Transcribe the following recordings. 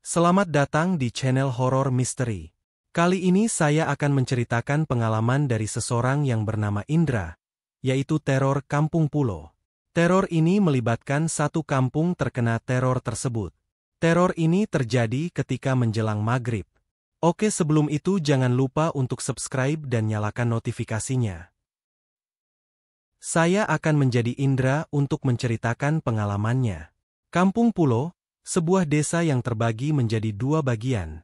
Selamat datang di channel Horor Misteri. Kali ini saya akan menceritakan pengalaman dari seseorang yang bernama Indra, yaitu teror Kampung Pulo. Teror ini melibatkan satu kampung terkena teror tersebut. Teror ini terjadi ketika menjelang maghrib. Oke, sebelum itu jangan lupa untuk subscribe dan nyalakan notifikasinya. Saya akan menjadi Indra untuk menceritakan pengalamannya. Kampung Pulo, sebuah desa yang terbagi menjadi dua bagian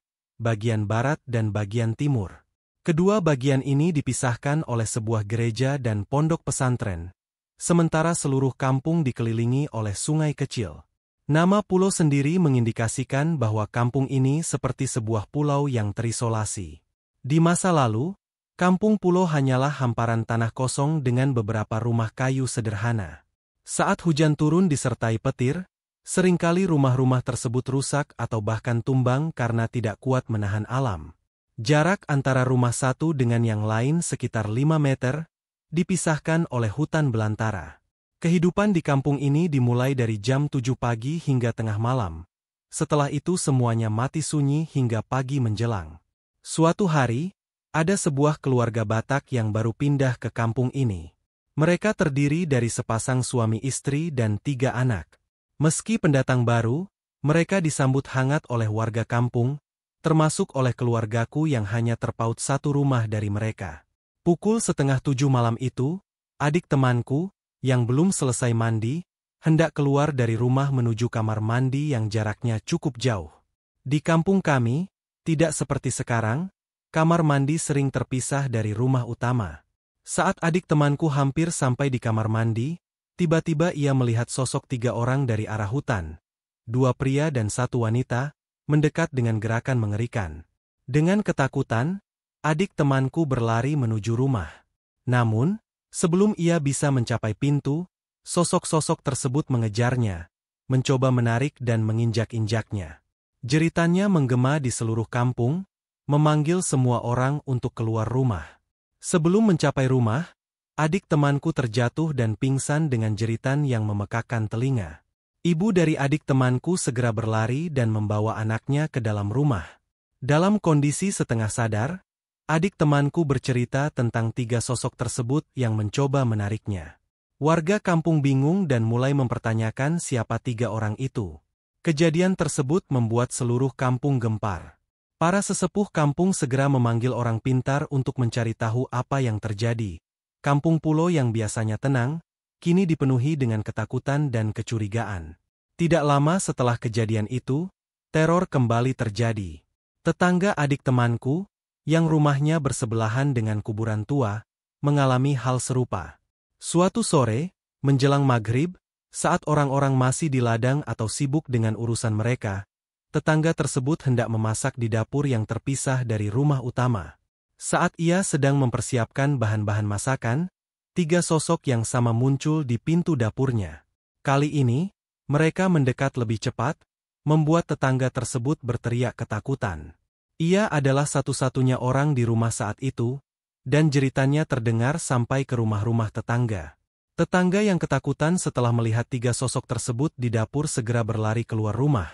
barat dan bagian timur. Kedua bagian ini dipisahkan oleh sebuah gereja dan pondok pesantren, sementara seluruh kampung dikelilingi oleh sungai kecil. Nama pulau sendiri mengindikasikan bahwa kampung ini seperti sebuah pulau yang terisolasi. Di masa lalu, Kampung Pulo hanyalah hamparan tanah kosong dengan beberapa rumah kayu sederhana. Saat hujan turun disertai petir, seringkali rumah-rumah tersebut rusak atau bahkan tumbang karena tidak kuat menahan alam. Jarak antara rumah satu dengan yang lain sekitar 5 meter, dipisahkan oleh hutan belantara. Kehidupan di kampung ini dimulai dari jam 7 pagi hingga tengah malam. Setelah itu semuanya mati sunyi hingga pagi menjelang. Suatu hari, ada sebuah keluarga Batak yang baru pindah ke kampung ini. Mereka terdiri dari sepasang suami istri dan 3 anak. Meski pendatang baru, mereka disambut hangat oleh warga kampung, termasuk oleh keluargaku yang hanya terpaut satu rumah dari mereka. Pukul 6:30 malam itu, adik temanku, yang belum selesai mandi, hendak keluar dari rumah menuju kamar mandi yang jaraknya cukup jauh. Di kampung kami, tidak seperti sekarang, kamar mandi sering terpisah dari rumah utama. Saat adik temanku hampir sampai di kamar mandi, tiba-tiba ia melihat sosok 3 orang dari arah hutan, 2 pria dan 1 wanita, mendekat dengan gerakan mengerikan. Dengan ketakutan, adik temanku berlari menuju rumah. Namun, sebelum ia bisa mencapai pintu, sosok-sosok tersebut mengejarnya, mencoba menarik dan menginjak-injaknya. Jeritannya menggema di seluruh kampung, memanggil semua orang untuk keluar rumah. Sebelum mencapai rumah, adik temanku terjatuh dan pingsan dengan jeritan yang memekakkan telinga. Ibu dari adik temanku segera berlari dan membawa anaknya ke dalam rumah. Dalam kondisi setengah sadar, adik temanku bercerita tentang 3 sosok tersebut yang mencoba menariknya. Warga kampung bingung dan mulai mempertanyakan siapa 3 orang itu. Kejadian tersebut membuat seluruh kampung gempar. Para sesepuh kampung segera memanggil orang pintar untuk mencari tahu apa yang terjadi. Kampung Pulo yang biasanya tenang, kini dipenuhi dengan ketakutan dan kecurigaan. Tidak lama setelah kejadian itu, teror kembali terjadi. Tetangga adik temanku, yang rumahnya bersebelahan dengan kuburan tua, mengalami hal serupa. Suatu sore, menjelang maghrib, saat orang-orang masih di ladang atau sibuk dengan urusan mereka, tetangga tersebut hendak memasak di dapur yang terpisah dari rumah utama. Saat ia sedang mempersiapkan bahan-bahan masakan, 3 sosok yang sama muncul di pintu dapurnya. Kali ini, mereka mendekat lebih cepat, membuat tetangga tersebut berteriak ketakutan. Ia adalah satu-satunya orang di rumah saat itu, dan jeritannya terdengar sampai ke rumah-rumah tetangga. Tetangga yang ketakutan setelah melihat 3 sosok tersebut di dapur segera berlari keluar rumah,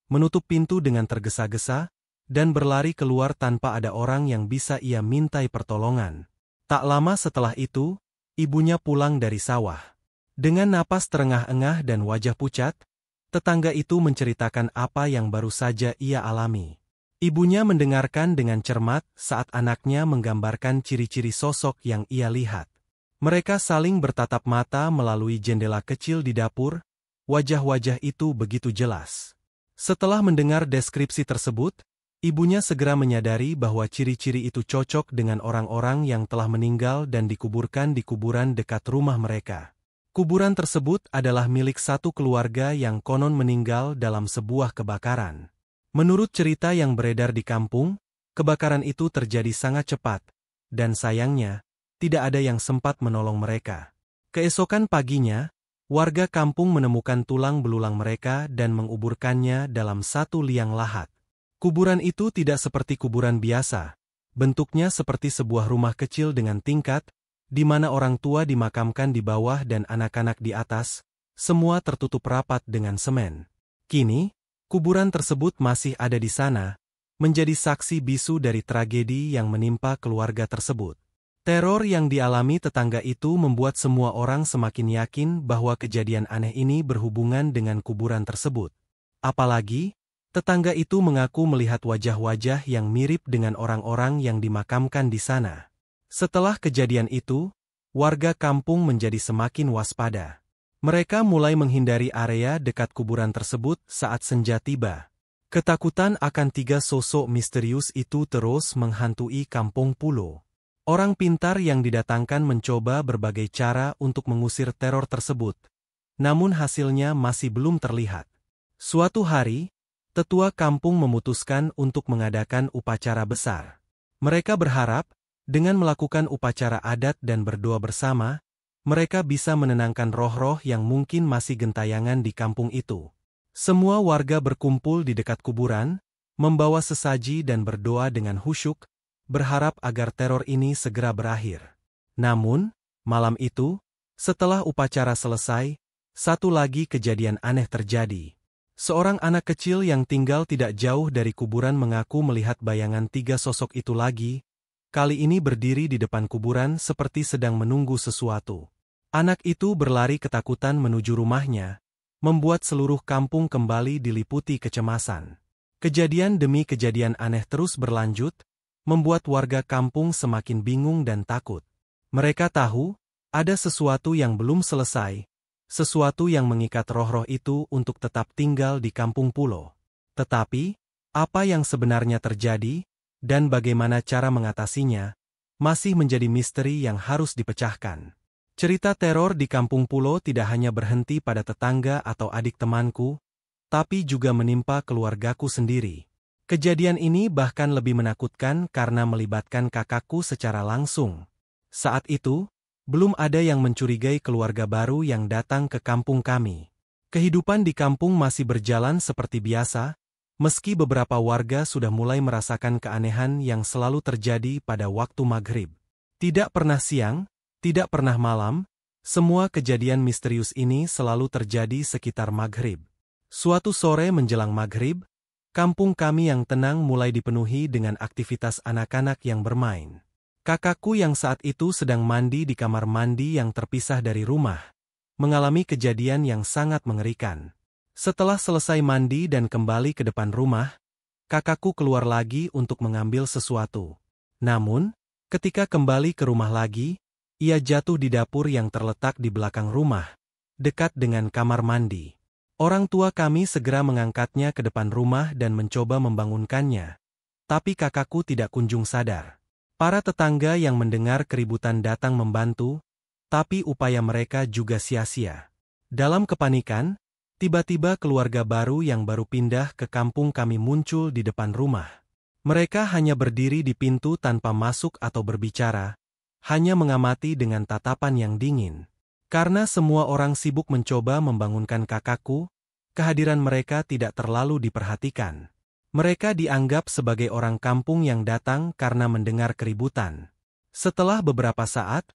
menutup pintu dengan tergesa-gesa, dan berlari keluar tanpa ada orang yang bisa ia mintai pertolongan. Tak lama setelah itu, ibunya pulang dari sawah. Dengan napas terengah-engah dan wajah pucat, tetangga itu menceritakan apa yang baru saja ia alami. Ibunya mendengarkan dengan cermat saat anaknya menggambarkan ciri-ciri sosok yang ia lihat. Mereka saling bertatap mata melalui jendela kecil di dapur, wajah-wajah itu begitu jelas. Setelah mendengar deskripsi tersebut, ibunya segera menyadari bahwa ciri-ciri itu cocok dengan orang-orang yang telah meninggal dan dikuburkan di kuburan dekat rumah mereka. Kuburan tersebut adalah milik satu keluarga yang konon meninggal dalam sebuah kebakaran. Menurut cerita yang beredar di kampung, kebakaran itu terjadi sangat cepat, dan sayangnya, tidak ada yang sempat menolong mereka. Keesokan paginya, warga kampung menemukan tulang belulang mereka dan menguburkannya dalam satu liang lahat. Kuburan itu tidak seperti kuburan biasa, bentuknya seperti sebuah rumah kecil dengan tingkat, di mana orang tua dimakamkan di bawah dan anak-anak di atas, semua tertutup rapat dengan semen. Kini, Kuburan tersebut masih ada di sana, menjadi saksi bisu dari tragedi yang menimpa keluarga tersebut. Teror yang dialami tetangga itu membuat semua orang semakin yakin bahwa kejadian aneh ini berhubungan dengan kuburan tersebut. Apalagi, tetangga itu mengaku melihat wajah-wajah yang mirip dengan orang-orang yang dimakamkan di sana. Setelah kejadian itu, warga kampung menjadi semakin waspada. Mereka mulai menghindari area dekat kuburan tersebut saat senja tiba. Ketakutan akan tiga sosok misterius itu terus menghantui Kampung Pulo. Orang pintar yang didatangkan mencoba berbagai cara untuk mengusir teror tersebut, namun hasilnya masih belum terlihat. Suatu hari, tetua kampung memutuskan untuk mengadakan upacara besar. Mereka berharap, dengan melakukan upacara adat dan berdoa bersama, mereka bisa menenangkan roh-roh yang mungkin masih gentayangan di kampung itu. Semua warga berkumpul di dekat kuburan, membawa sesaji dan berdoa dengan khusyuk, berharap agar teror ini segera berakhir. Namun, malam itu, setelah upacara selesai, satu lagi kejadian aneh terjadi. Seorang anak kecil yang tinggal tidak jauh dari kuburan mengaku melihat bayangan tiga sosok itu lagi, kali ini berdiri di depan kuburan seperti sedang menunggu sesuatu. Anak itu berlari ketakutan menuju rumahnya, membuat seluruh kampung kembali diliputi kecemasan. Kejadian demi kejadian aneh terus berlanjut, membuat warga kampung semakin bingung dan takut. Mereka tahu, ada sesuatu yang belum selesai, sesuatu yang mengikat roh-roh itu untuk tetap tinggal di Kampung Pulo. Tetapi, apa yang sebenarnya terjadi, dan bagaimana cara mengatasinya, masih menjadi misteri yang harus dipecahkan. Cerita teror di Kampung Pulo tidak hanya berhenti pada tetangga atau adik temanku, tapi juga menimpa keluargaku sendiri. Kejadian ini bahkan lebih menakutkan karena melibatkan kakakku secara langsung. Saat itu, belum ada yang mencurigai keluarga baru yang datang ke kampung kami. Kehidupan di kampung masih berjalan seperti biasa, meski beberapa warga sudah mulai merasakan keanehan yang selalu terjadi pada waktu maghrib. Tidak pernah siang, tidak pernah malam, semua kejadian misterius ini selalu terjadi sekitar maghrib. Suatu sore menjelang maghrib, kampung kami yang tenang mulai dipenuhi dengan aktivitas anak-anak yang bermain. Kakakku yang saat itu sedang mandi di kamar mandi yang terpisah dari rumah, mengalami kejadian yang sangat mengerikan. Setelah selesai mandi dan kembali ke depan rumah, kakakku keluar lagi untuk mengambil sesuatu. Namun, ketika kembali ke rumah lagi, ia jatuh di dapur yang terletak di belakang rumah, dekat dengan kamar mandi. Orang tua kami segera mengangkatnya ke depan rumah dan mencoba membangunkannya, tapi kakakku tidak kunjung sadar. Para tetangga yang mendengar keributan datang membantu, tapi upaya mereka juga sia-sia. Dalam kepanikan, tiba-tiba keluarga baru yang baru pindah ke kampung kami muncul di depan rumah. Mereka hanya berdiri di pintu tanpa masuk atau berbicara, hanya mengamati dengan tatapan yang dingin. Karena semua orang sibuk mencoba membangunkan kakakku, kehadiran mereka tidak terlalu diperhatikan. Mereka dianggap sebagai orang kampung yang datang karena mendengar keributan. Setelah beberapa saat,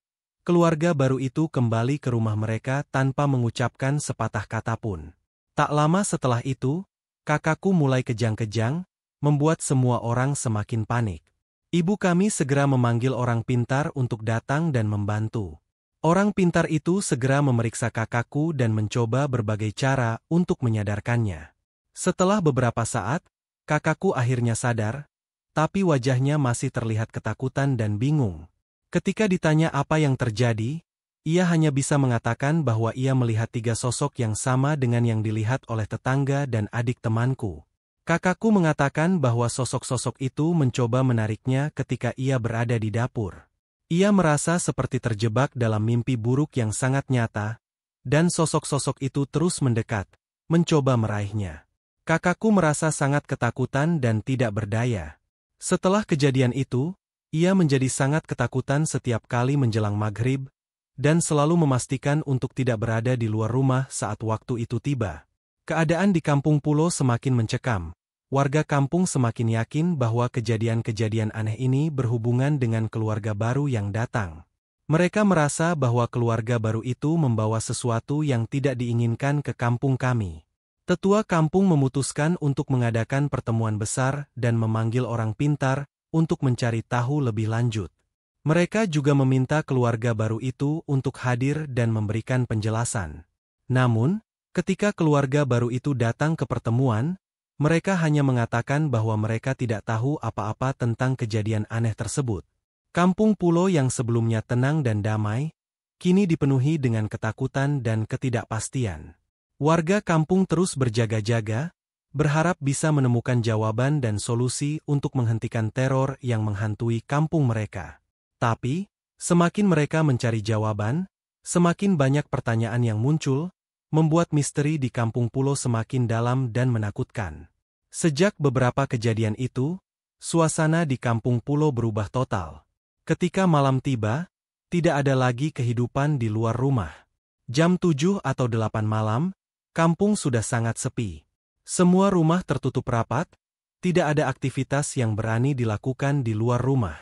keluarga baru itu kembali ke rumah mereka tanpa mengucapkan sepatah kata pun. Tak lama setelah itu, kakakku mulai kejang-kejang, membuat semua orang semakin panik. Ibu kami segera memanggil orang pintar untuk datang dan membantu. Orang pintar itu segera memeriksa kakakku dan mencoba berbagai cara untuk menyadarkannya. Setelah beberapa saat, kakakku akhirnya sadar, tapi wajahnya masih terlihat ketakutan dan bingung. Ketika ditanya apa yang terjadi, ia hanya bisa mengatakan bahwa ia melihat tiga sosok yang sama dengan yang dilihat oleh tetangga dan adik temanku. Kakakku mengatakan bahwa sosok-sosok itu mencoba menariknya ketika ia berada di dapur. Ia merasa seperti terjebak dalam mimpi buruk yang sangat nyata, dan sosok-sosok itu terus mendekat, mencoba meraihnya. Kakakku merasa sangat ketakutan dan tidak berdaya. Setelah kejadian itu, ia menjadi sangat ketakutan setiap kali menjelang maghrib, dan selalu memastikan untuk tidak berada di luar rumah saat waktu itu tiba. Keadaan di Kampung Pulo semakin mencekam. Warga kampung semakin yakin bahwa kejadian-kejadian aneh ini berhubungan dengan keluarga baru yang datang. Mereka merasa bahwa keluarga baru itu membawa sesuatu yang tidak diinginkan ke kampung kami. Tetua kampung memutuskan untuk mengadakan pertemuan besar dan memanggil orang pintar untuk mencari tahu lebih lanjut. Mereka juga meminta keluarga baru itu untuk hadir dan memberikan penjelasan. Namun, ketika keluarga baru itu datang ke pertemuan, mereka hanya mengatakan bahwa mereka tidak tahu apa-apa tentang kejadian aneh tersebut. Kampung Pulo yang sebelumnya tenang dan damai, kini dipenuhi dengan ketakutan dan ketidakpastian. Warga kampung terus berjaga-jaga, berharap bisa menemukan jawaban dan solusi untuk menghentikan teror yang menghantui kampung mereka. Tapi, semakin mereka mencari jawaban, semakin banyak pertanyaan yang muncul, membuat misteri di Kampung Pulo semakin dalam dan menakutkan. Sejak beberapa kejadian itu, suasana di Kampung Pulo berubah total. Ketika malam tiba, tidak ada lagi kehidupan di luar rumah. Jam 7 atau 8 malam, kampung sudah sangat sepi. Semua rumah tertutup rapat, tidak ada aktivitas yang berani dilakukan di luar rumah.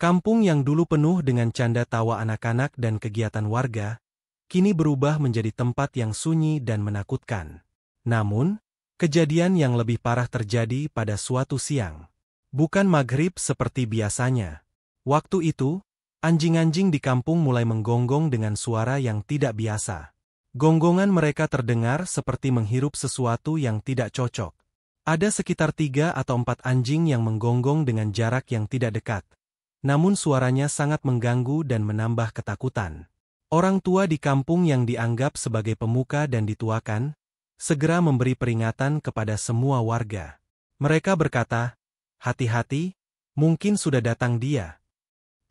Kampung yang dulu penuh dengan canda tawa anak-anak dan kegiatan warga, kini berubah menjadi tempat yang sunyi dan menakutkan. Namun, kejadian yang lebih parah terjadi pada suatu siang. Bukan maghrib seperti biasanya. Waktu itu, anjing-anjing di kampung mulai menggonggong dengan suara yang tidak biasa. Gonggongan mereka terdengar seperti menghirup sesuatu yang tidak cocok. Ada sekitar 3 atau 4 anjing yang menggonggong dengan jarak yang tidak dekat. Namun suaranya sangat mengganggu dan menambah ketakutan. Orang tua di kampung yang dianggap sebagai pemuka dan dituakan, segera memberi peringatan kepada semua warga. Mereka berkata, "Hati-hati, mungkin sudah datang dia."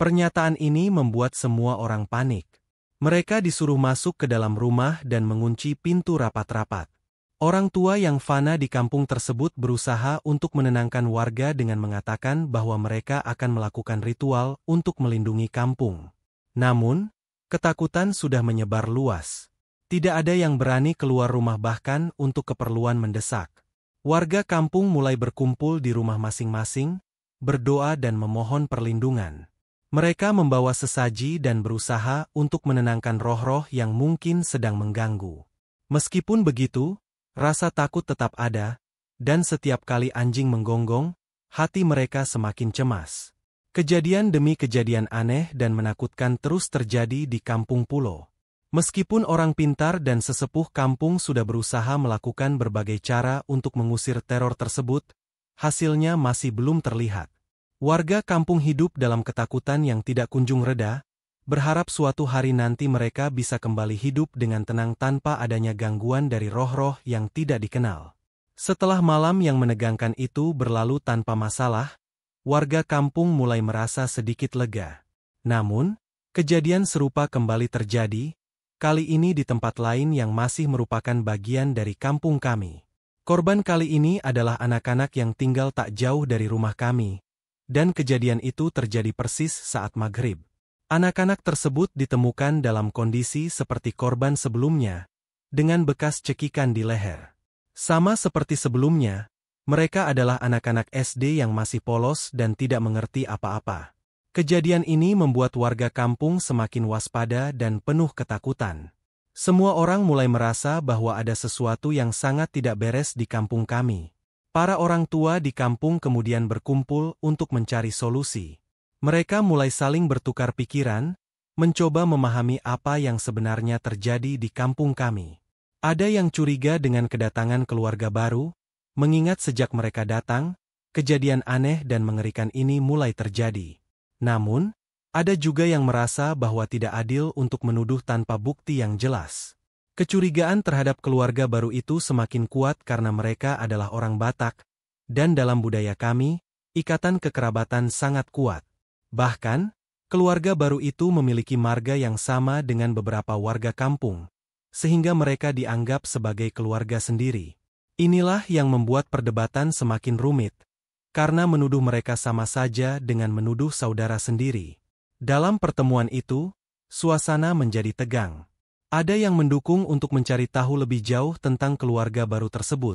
Pernyataan ini membuat semua orang panik. Mereka disuruh masuk ke dalam rumah dan mengunci pintu rapat-rapat. Orang tua yang fana di kampung tersebut berusaha untuk menenangkan warga dengan mengatakan bahwa mereka akan melakukan ritual untuk melindungi kampung. Namun, ketakutan sudah menyebar luas. Tidak ada yang berani keluar rumah bahkan untuk keperluan mendesak. Warga kampung mulai berkumpul di rumah masing-masing, berdoa dan memohon perlindungan. Mereka membawa sesaji dan berusaha untuk menenangkan roh-roh yang mungkin sedang mengganggu. Meskipun begitu, rasa takut tetap ada, dan setiap kali anjing menggonggong, hati mereka semakin cemas. Kejadian demi kejadian aneh dan menakutkan terus terjadi di Kampung Pulo. Meskipun orang pintar dan sesepuh kampung sudah berusaha melakukan berbagai cara untuk mengusir teror tersebut, hasilnya masih belum terlihat. Warga kampung hidup dalam ketakutan yang tidak kunjung reda, berharap suatu hari nanti mereka bisa kembali hidup dengan tenang tanpa adanya gangguan dari roh-roh yang tidak dikenal. Setelah malam yang menegangkan itu berlalu tanpa masalah, warga kampung mulai merasa sedikit lega. Namun, kejadian serupa kembali terjadi, kali ini di tempat lain yang masih merupakan bagian dari kampung kami. Korban kali ini adalah anak-anak yang tinggal tak jauh dari rumah kami. Dan kejadian itu terjadi persis saat maghrib. Anak-anak tersebut ditemukan dalam kondisi seperti korban sebelumnya, dengan bekas cekikan di leher. Sama seperti sebelumnya, mereka adalah anak-anak SD yang masih polos dan tidak mengerti apa-apa. Kejadian ini membuat warga kampung semakin waspada dan penuh ketakutan. Semua orang mulai merasa bahwa ada sesuatu yang sangat tidak beres di kampung kami. Para orang tua di kampung kemudian berkumpul untuk mencari solusi. Mereka mulai saling bertukar pikiran, mencoba memahami apa yang sebenarnya terjadi di kampung kami. Ada yang curiga dengan kedatangan keluarga baru, mengingat sejak mereka datang, kejadian aneh dan mengerikan ini mulai terjadi. Namun, ada juga yang merasa bahwa tidak adil untuk menuduh tanpa bukti yang jelas. Kecurigaan terhadap keluarga baru itu semakin kuat karena mereka adalah orang Batak, dan dalam budaya kami, ikatan kekerabatan sangat kuat. Bahkan, keluarga baru itu memiliki marga yang sama dengan beberapa warga kampung, sehingga mereka dianggap sebagai keluarga sendiri. Inilah yang membuat perdebatan semakin rumit, karena menuduh mereka sama saja dengan menuduh saudara sendiri. Dalam pertemuan itu, suasana menjadi tegang. Ada yang mendukung untuk mencari tahu lebih jauh tentang keluarga baru tersebut,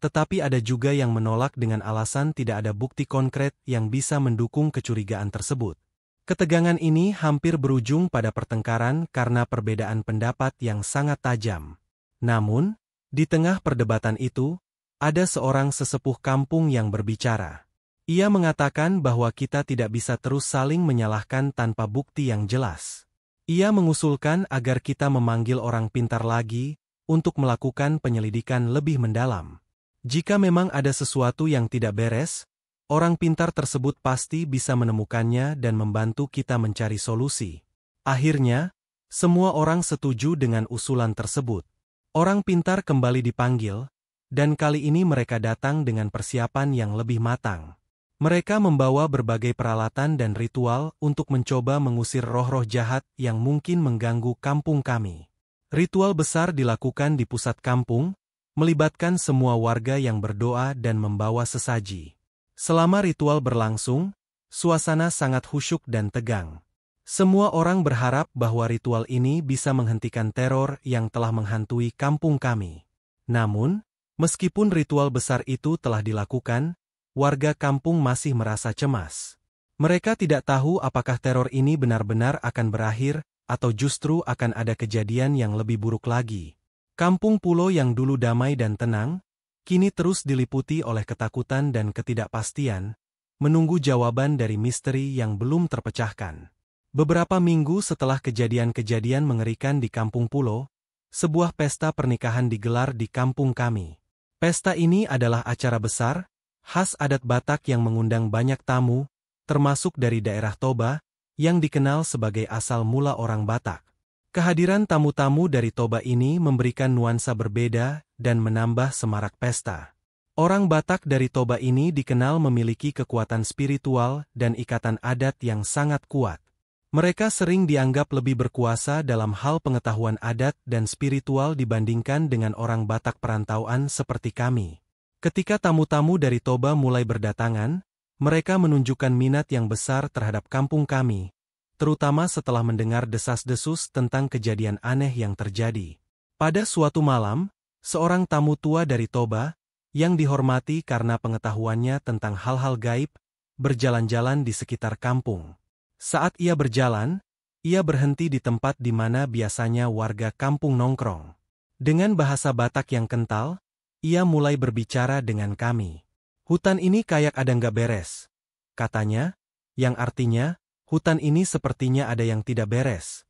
tetapi ada juga yang menolak dengan alasan tidak ada bukti konkret yang bisa mendukung kecurigaan tersebut. Ketegangan ini hampir berujung pada pertengkaran karena perbedaan pendapat yang sangat tajam. Namun, Di tengah perdebatan itu, ada seorang sesepuh kampung yang berbicara. Ia mengatakan bahwa kita tidak bisa terus saling menyalahkan tanpa bukti yang jelas. Ia mengusulkan agar kita memanggil orang pintar lagi untuk melakukan penyelidikan lebih mendalam. Jika memang ada sesuatu yang tidak beres, orang pintar tersebut pasti bisa menemukannya dan membantu kita mencari solusi. Akhirnya, semua orang setuju dengan usulan tersebut. Orang pintar kembali dipanggil, dan kali ini mereka datang dengan persiapan yang lebih matang. Mereka membawa berbagai peralatan dan ritual untuk mencoba mengusir roh-roh jahat yang mungkin mengganggu kampung kami. Ritual besar dilakukan di pusat kampung, melibatkan semua warga yang berdoa dan membawa sesaji. Selama ritual berlangsung, suasana sangat khusyuk dan tegang. Semua orang berharap bahwa ritual ini bisa menghentikan teror yang telah menghantui kampung kami. Namun, meskipun ritual besar itu telah dilakukan, warga kampung masih merasa cemas. Mereka tidak tahu apakah teror ini benar-benar akan berakhir, atau justru akan ada kejadian yang lebih buruk lagi. Kampung Pulo yang dulu damai dan tenang, kini terus diliputi oleh ketakutan dan ketidakpastian, menunggu jawaban dari misteri yang belum terpecahkan. Beberapa minggu setelah kejadian-kejadian mengerikan di Kampung Pulo, sebuah pesta pernikahan digelar di kampung kami. Pesta ini adalah acara besar, khas adat Batak yang mengundang banyak tamu, termasuk dari daerah Toba, yang dikenal sebagai asal mula orang Batak. Kehadiran tamu-tamu dari Toba ini memberikan nuansa berbeda dan menambah semarak pesta. Orang Batak dari Toba ini dikenal memiliki kekuatan spiritual dan ikatan adat yang sangat kuat. Mereka sering dianggap lebih berkuasa dalam hal pengetahuan adat dan spiritual dibandingkan dengan orang Batak perantauan seperti kami. Ketika tamu-tamu dari Toba mulai berdatangan, mereka menunjukkan minat yang besar terhadap kampung kami, terutama setelah mendengar desas-desus tentang kejadian aneh yang terjadi. Pada suatu malam, seorang tamu tua dari Toba, yang dihormati karena pengetahuannya tentang hal-hal gaib, berjalan-jalan di sekitar kampung. Saat ia berjalan, ia berhenti di tempat di mana biasanya warga kampung nongkrong. Dengan bahasa Batak yang kental, ia mulai berbicara dengan kami. "Hutan ini kayak ada nggak beres," katanya, yang artinya, "Hutan ini sepertinya ada yang tidak beres."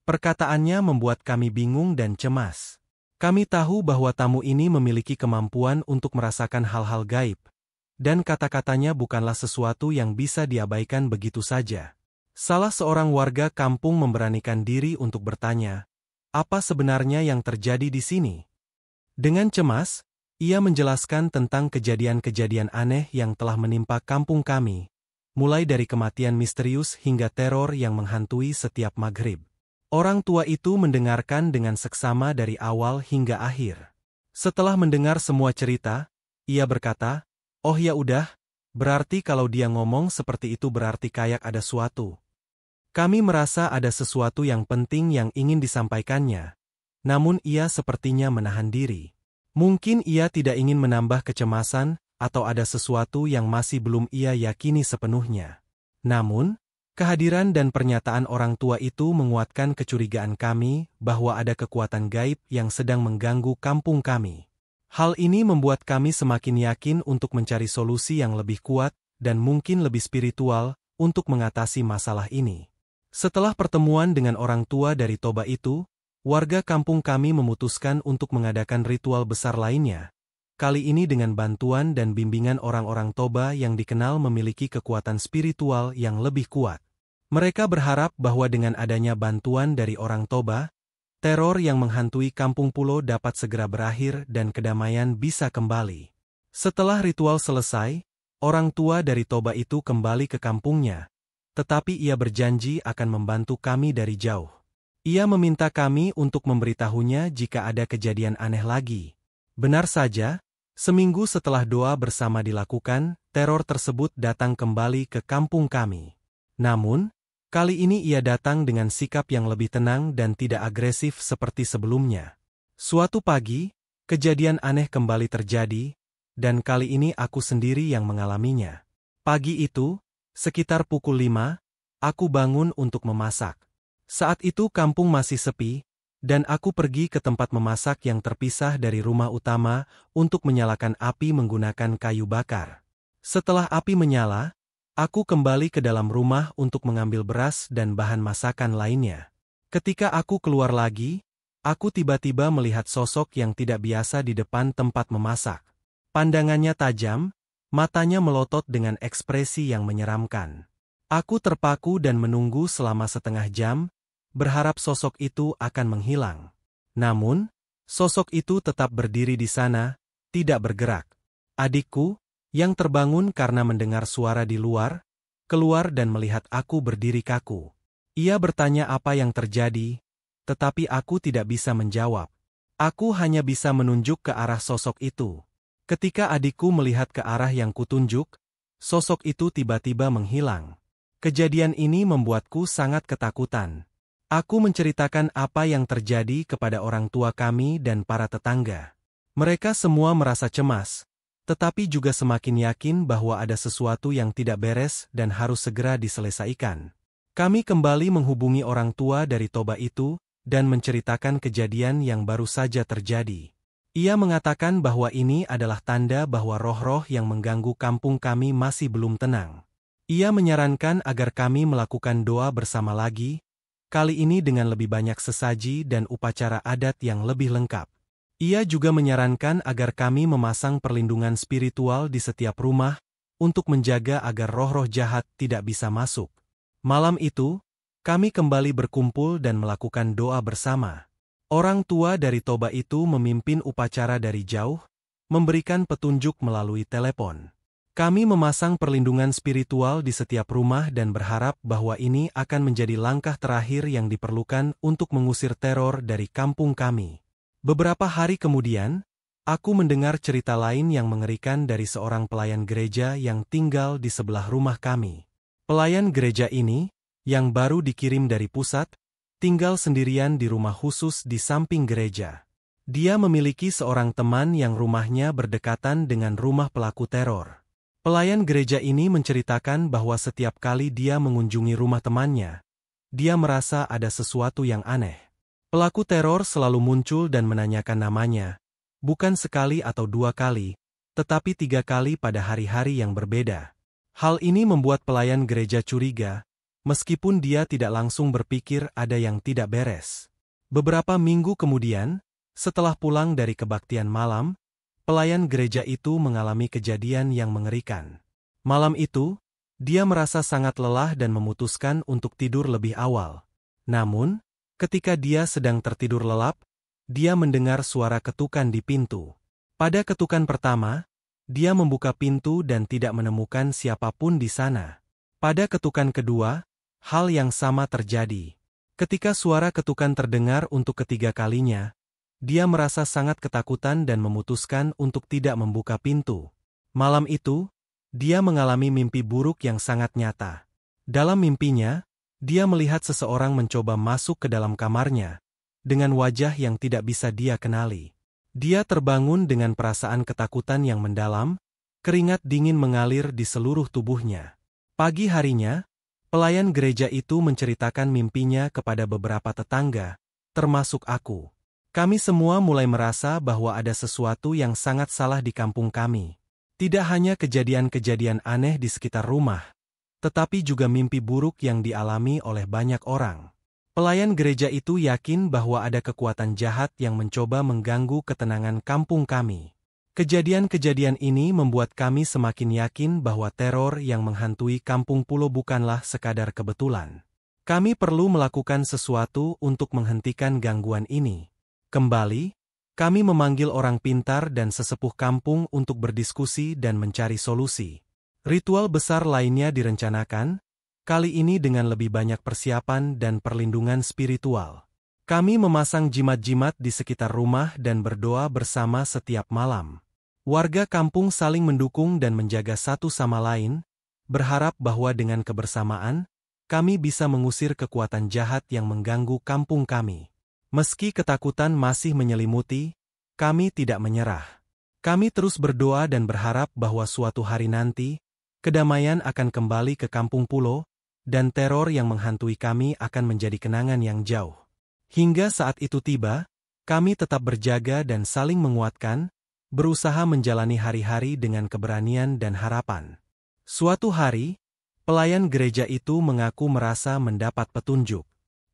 Perkataannya membuat kami bingung dan cemas. Kami tahu bahwa tamu ini memiliki kemampuan untuk merasakan hal-hal gaib, dan kata-katanya bukanlah sesuatu yang bisa diabaikan begitu saja. Salah seorang warga kampung memberanikan diri untuk bertanya, "Apa sebenarnya yang terjadi di sini?" Dengan cemas, ia menjelaskan tentang kejadian-kejadian aneh yang telah menimpa kampung kami, mulai dari kematian misterius hingga teror yang menghantui setiap maghrib. Orang tua itu mendengarkan dengan seksama dari awal hingga akhir. Setelah mendengar semua cerita, ia berkata, "Oh ya udah, berarti kalau dia ngomong seperti itu berarti kayak ada suatu. Kami merasa ada sesuatu yang penting yang ingin disampaikannya, namun ia sepertinya menahan diri. Mungkin ia tidak ingin menambah kecemasan, atau ada sesuatu yang masih belum ia yakini sepenuhnya." Namun, kehadiran dan pernyataan orang tua itu menguatkan kecurigaan kami bahwa ada kekuatan gaib yang sedang mengganggu kampung kami. Hal ini membuat kami semakin yakin untuk mencari solusi yang lebih kuat dan mungkin lebih spiritual untuk mengatasi masalah ini. Setelah pertemuan dengan orang tua dari Toba itu, warga kampung kami memutuskan untuk mengadakan ritual besar lainnya. Kali ini dengan bantuan dan bimbingan orang-orang Toba yang dikenal memiliki kekuatan spiritual yang lebih kuat. Mereka berharap bahwa dengan adanya bantuan dari orang Toba, teror yang menghantui Kampung Pulo dapat segera berakhir dan kedamaian bisa kembali. Setelah ritual selesai, orang tua dari Toba itu kembali ke kampungnya, tetapi ia berjanji akan membantu kami dari jauh. Ia meminta kami untuk memberitahunya jika ada kejadian aneh lagi. Benar saja, seminggu setelah doa bersama dilakukan, teror tersebut datang kembali ke kampung kami. Namun, kali ini ia datang dengan sikap yang lebih tenang dan tidak agresif seperti sebelumnya. Suatu pagi, kejadian aneh kembali terjadi, dan kali ini aku sendiri yang mengalaminya. Pagi itu, sekitar pukul 5, aku bangun untuk memasak. Saat itu kampung masih sepi, dan aku pergi ke tempat memasak yang terpisah dari rumah utama untuk menyalakan api menggunakan kayu bakar. Setelah api menyala, aku kembali ke dalam rumah untuk mengambil beras dan bahan masakan lainnya. Ketika aku keluar lagi, aku tiba-tiba melihat sosok yang tidak biasa di depan tempat memasak. Pandangannya tajam, matanya melotot dengan ekspresi yang menyeramkan. Aku terpaku dan menunggu selama setengah jam, berharap sosok itu akan menghilang. Namun, sosok itu tetap berdiri di sana, tidak bergerak. Adikku, yang terbangun karena mendengar suara di luar, keluar dan melihat aku berdiri kaku. Ia bertanya apa yang terjadi, tetapi aku tidak bisa menjawab. Aku hanya bisa menunjuk ke arah sosok itu. Ketika adikku melihat ke arah yang kutunjuk, sosok itu tiba-tiba menghilang. Kejadian ini membuatku sangat ketakutan. Aku menceritakan apa yang terjadi kepada orang tua kami dan para tetangga. Mereka semua merasa cemas, tetapi juga semakin yakin bahwa ada sesuatu yang tidak beres dan harus segera diselesaikan. Kami kembali menghubungi orang tua dari Toba itu, dan menceritakan kejadian yang baru saja terjadi. Ia mengatakan bahwa ini adalah tanda bahwa roh-roh yang mengganggu kampung kami masih belum tenang. Ia menyarankan agar kami melakukan doa bersama lagi, kali ini dengan lebih banyak sesaji dan upacara adat yang lebih lengkap. Ia juga menyarankan agar kami memasang perlindungan spiritual di setiap rumah, untuk menjaga agar roh-roh jahat tidak bisa masuk. Malam itu, kami kembali berkumpul dan melakukan doa bersama. Orang tua dari Toba itu memimpin upacara dari jauh, memberikan petunjuk melalui telepon. Kami memasang perlindungan spiritual di setiap rumah dan berharap bahwa ini akan menjadi langkah terakhir yang diperlukan untuk mengusir teror dari kampung kami. Beberapa hari kemudian, aku mendengar cerita lain yang mengerikan dari seorang pelayan gereja yang tinggal di sebelah rumah kami. Pelayan gereja ini, yang baru dikirim dari pusat, tinggal sendirian di rumah khusus di samping gereja. Dia memiliki seorang teman yang rumahnya berdekatan dengan rumah pelaku teror. Pelayan gereja ini menceritakan bahwa setiap kali dia mengunjungi rumah temannya, dia merasa ada sesuatu yang aneh. Pelaku teror selalu muncul dan menanyakan namanya, bukan sekali atau dua kali, tetapi 3 kali pada hari-hari yang berbeda. Hal ini membuat pelayan gereja curiga, meskipun dia tidak langsung berpikir ada yang tidak beres. Beberapa minggu kemudian, setelah pulang dari kebaktian malam, pelayan gereja itu mengalami kejadian yang mengerikan. Malam itu, dia merasa sangat lelah dan memutuskan untuk tidur lebih awal. Namun, ketika dia sedang tertidur lelap, dia mendengar suara ketukan di pintu. Pada ketukan pertama, dia membuka pintu dan tidak menemukan siapapun di sana. Pada ketukan kedua, hal yang sama terjadi. Ketika suara ketukan terdengar untuk ketiga kalinya, dia merasa sangat ketakutan dan memutuskan untuk tidak membuka pintu. Malam itu, dia mengalami mimpi buruk yang sangat nyata. Dalam mimpinya, dia melihat seseorang mencoba masuk ke dalam kamarnya, dengan wajah yang tidak bisa dia kenali. Dia terbangun dengan perasaan ketakutan yang mendalam, keringat dingin mengalir di seluruh tubuhnya. Pagi harinya, pelayan gereja itu menceritakan mimpinya kepada beberapa tetangga, termasuk aku. Kami semua mulai merasa bahwa ada sesuatu yang sangat salah di kampung kami. Tidak hanya kejadian-kejadian aneh di sekitar rumah, tetapi juga mimpi buruk yang dialami oleh banyak orang. Pelayan gereja itu yakin bahwa ada kekuatan jahat yang mencoba mengganggu ketenangan kampung kami. Kejadian-kejadian ini membuat kami semakin yakin bahwa teror yang menghantui kampung Pulo bukanlah sekadar kebetulan. Kami perlu melakukan sesuatu untuk menghentikan gangguan ini. Kembali, kami memanggil orang pintar dan sesepuh kampung untuk berdiskusi dan mencari solusi. Ritual besar lainnya direncanakan, kali ini dengan lebih banyak persiapan dan perlindungan spiritual. Kami memasang jimat-jimat di sekitar rumah dan berdoa bersama setiap malam. Warga kampung saling mendukung dan menjaga satu sama lain, berharap bahwa dengan kebersamaan, kami bisa mengusir kekuatan jahat yang mengganggu kampung kami. Meski ketakutan masih menyelimuti, kami tidak menyerah. Kami terus berdoa dan berharap bahwa suatu hari nanti, kedamaian akan kembali ke kampung Pulo, dan teror yang menghantui kami akan menjadi kenangan yang jauh. Hingga saat itu tiba, kami tetap berjaga dan saling menguatkan, berusaha menjalani hari-hari dengan keberanian dan harapan. Suatu hari, pelayan gereja itu mengaku merasa mendapat petunjuk.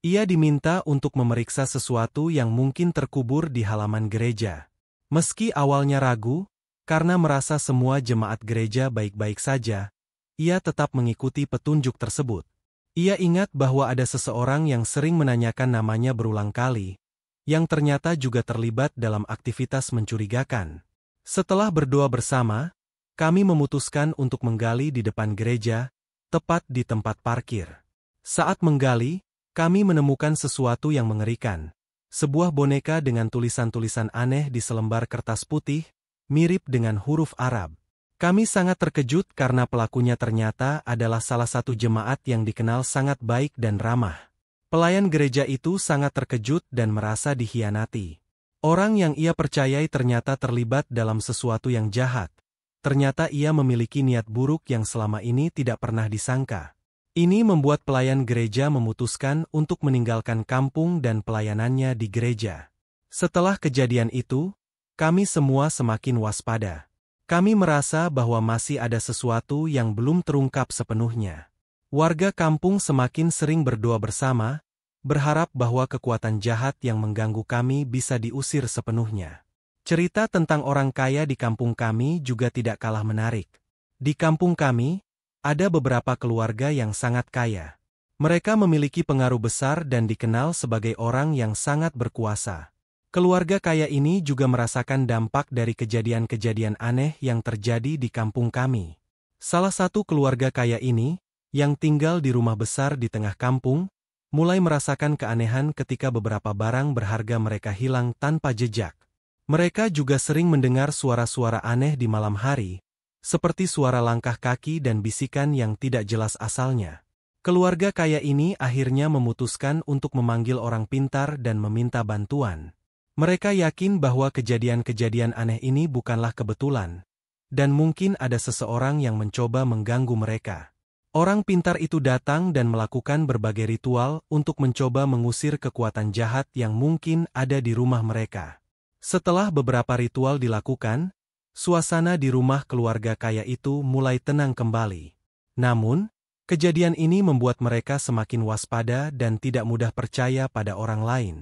Ia diminta untuk memeriksa sesuatu yang mungkin terkubur di halaman gereja. Meski awalnya ragu, karena merasa semua jemaat gereja baik-baik saja, ia tetap mengikuti petunjuk tersebut. Ia ingat bahwa ada seseorang yang sering menanyakan namanya berulang kali, yang ternyata juga terlibat dalam aktivitas mencurigakan. Setelah berdoa bersama, kami memutuskan untuk menggali di depan gereja, tepat di tempat parkir. Saat menggali, kami menemukan sesuatu yang mengerikan. Sebuah boneka dengan tulisan-tulisan aneh di selembar kertas putih, mirip dengan huruf Arab. Kami sangat terkejut karena pelakunya ternyata adalah salah satu jemaat yang dikenal sangat baik dan ramah. Pelayan gereja itu sangat terkejut dan merasa dikhianati. Orang yang ia percayai ternyata terlibat dalam sesuatu yang jahat. Ternyata ia memiliki niat buruk yang selama ini tidak pernah disangka. Ini membuat pelayan gereja memutuskan untuk meninggalkan kampung dan pelayanannya di gereja. Setelah kejadian itu, kami semua semakin waspada. Kami merasa bahwa masih ada sesuatu yang belum terungkap sepenuhnya. Warga kampung semakin sering berdoa bersama, berharap bahwa kekuatan jahat yang mengganggu kami bisa diusir sepenuhnya. Cerita tentang orang kaya di kampung kami juga tidak kalah menarik. Di kampung kami, ada beberapa keluarga yang sangat kaya. Mereka memiliki pengaruh besar dan dikenal sebagai orang yang sangat berkuasa. Keluarga kaya ini juga merasakan dampak dari kejadian-kejadian aneh yang terjadi di kampung kami. Salah satu keluarga kaya ini, yang tinggal di rumah besar di tengah kampung, mulai merasakan keanehan ketika beberapa barang berharga mereka hilang tanpa jejak. Mereka juga sering mendengar suara-suara aneh di malam hari, seperti suara langkah kaki dan bisikan yang tidak jelas asalnya. Keluarga kaya ini akhirnya memutuskan untuk memanggil orang pintar dan meminta bantuan. Mereka yakin bahwa kejadian-kejadian aneh ini bukanlah kebetulan, dan mungkin ada seseorang yang mencoba mengganggu mereka. Orang pintar itu datang dan melakukan berbagai ritual untuk mencoba mengusir kekuatan jahat yang mungkin ada di rumah mereka. Setelah beberapa ritual dilakukan, suasana di rumah keluarga kaya itu mulai tenang kembali. Namun, kejadian ini membuat mereka semakin waspada dan tidak mudah percaya pada orang lain.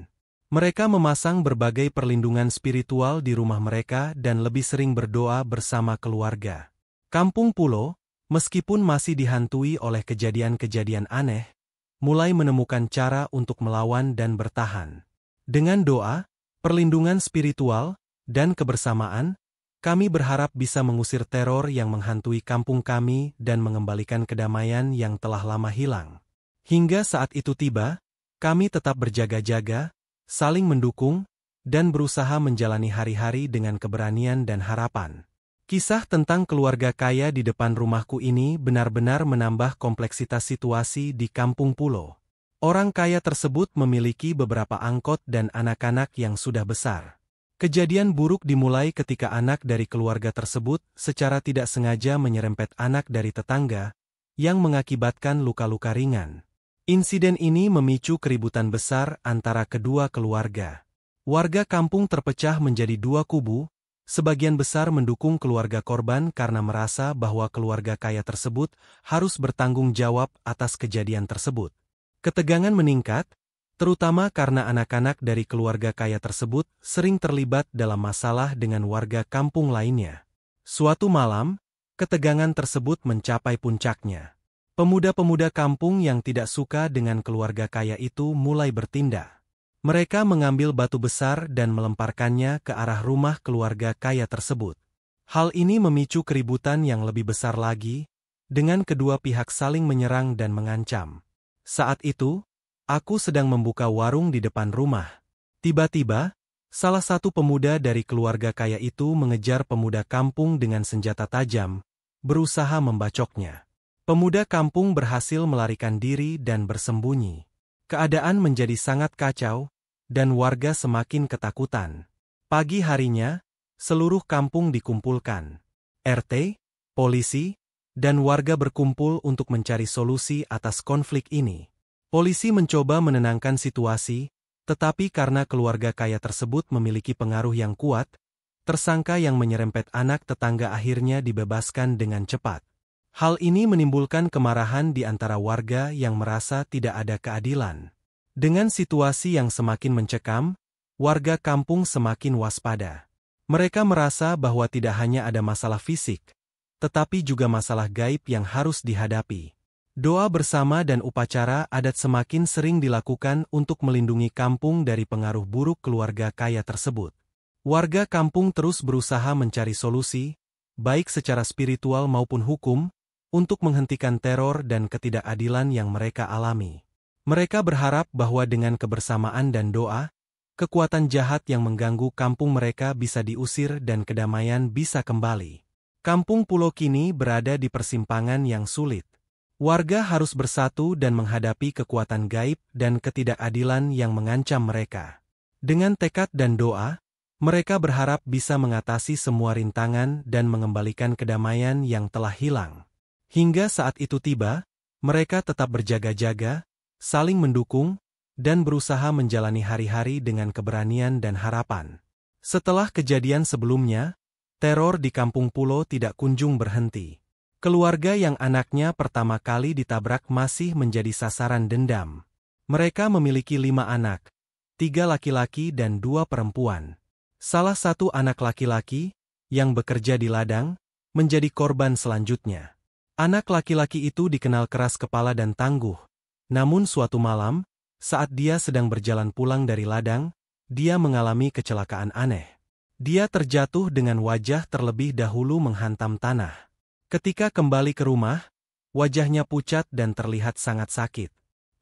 Mereka memasang berbagai perlindungan spiritual di rumah mereka dan lebih sering berdoa bersama keluarga. Kampung Pulo, meskipun masih dihantui oleh kejadian-kejadian aneh, mulai menemukan cara untuk melawan dan bertahan. Dengan doa, perlindungan spiritual, dan kebersamaan, kami berharap bisa mengusir teror yang menghantui kampung kami dan mengembalikan kedamaian yang telah lama hilang. Hingga saat itu tiba, kami tetap berjaga-jaga, saling mendukung, dan berusaha menjalani hari-hari dengan keberanian dan harapan. Kisah tentang keluarga kaya di depan rumahku ini benar-benar menambah kompleksitas situasi di Kampung Pulo. Orang kaya tersebut memiliki beberapa angkot dan anak-anak yang sudah besar. Kejadian buruk dimulai ketika anak dari keluarga tersebut secara tidak sengaja menyerempet anak dari tetangga, yang mengakibatkan luka-luka ringan. Insiden ini memicu keributan besar antara kedua keluarga. Warga kampung terpecah menjadi dua kubu, sebagian besar mendukung keluarga korban karena merasa bahwa keluarga kaya tersebut harus bertanggung jawab atas kejadian tersebut. Ketegangan meningkat, terutama karena anak-anak dari keluarga kaya tersebut sering terlibat dalam masalah dengan warga kampung lainnya. Suatu malam, ketegangan tersebut mencapai puncaknya. Pemuda-pemuda kampung yang tidak suka dengan keluarga kaya itu mulai bertindak. Mereka mengambil batu besar dan melemparkannya ke arah rumah keluarga kaya tersebut. Hal ini memicu keributan yang lebih besar lagi, dengan kedua pihak saling menyerang dan mengancam. Saat itu, aku sedang membuka warung di depan rumah. Tiba-tiba, salah satu pemuda dari keluarga kaya itu mengejar pemuda kampung dengan senjata tajam, berusaha membacoknya. Pemuda kampung berhasil melarikan diri dan bersembunyi. Keadaan menjadi sangat kacau, dan warga semakin ketakutan. Pagi harinya, seluruh kampung dikumpulkan. RT, polisi, dan warga berkumpul untuk mencari solusi atas konflik ini. Polisi mencoba menenangkan situasi, Tetapi karena keluarga kaya tersebut memiliki pengaruh yang kuat, tersangka yang menyerempet anak tetangga akhirnya dibebaskan dengan cepat. Hal ini menimbulkan kemarahan di antara warga yang merasa tidak ada keadilan. Dengan situasi yang semakin mencekam, warga kampung semakin waspada. Mereka merasa bahwa tidak hanya ada masalah fisik, tetapi juga masalah gaib yang harus dihadapi. Doa bersama dan upacara adat semakin sering dilakukan untuk melindungi kampung dari pengaruh buruk keluarga kaya tersebut. Warga kampung terus berusaha mencari solusi, baik secara spiritual maupun hukum, untuk menghentikan teror dan ketidakadilan yang mereka alami. Mereka berharap bahwa dengan kebersamaan dan doa, kekuatan jahat yang mengganggu kampung mereka bisa diusir dan kedamaian bisa kembali. Kampung Pulo kini berada di persimpangan yang sulit. Warga harus bersatu dan menghadapi kekuatan gaib dan ketidakadilan yang mengancam mereka. Dengan tekad dan doa, mereka berharap bisa mengatasi semua rintangan dan mengembalikan kedamaian yang telah hilang. Hingga saat itu tiba, mereka tetap berjaga-jaga, saling mendukung, dan berusaha menjalani hari-hari dengan keberanian dan harapan. Setelah kejadian sebelumnya, teror di Kampung Pulo tidak kunjung berhenti. Keluarga yang anaknya pertama kali ditabrak masih menjadi sasaran dendam. Mereka memiliki 5 anak, 3 laki-laki dan 2 perempuan. Salah satu anak laki-laki, yang bekerja di ladang, menjadi korban selanjutnya. Anak laki-laki itu dikenal keras kepala dan tangguh. Namun suatu malam, saat dia sedang berjalan pulang dari ladang, dia mengalami kecelakaan aneh. Dia terjatuh dengan wajah terlebih dahulu menghantam tanah. Ketika kembali ke rumah, wajahnya pucat dan terlihat sangat sakit.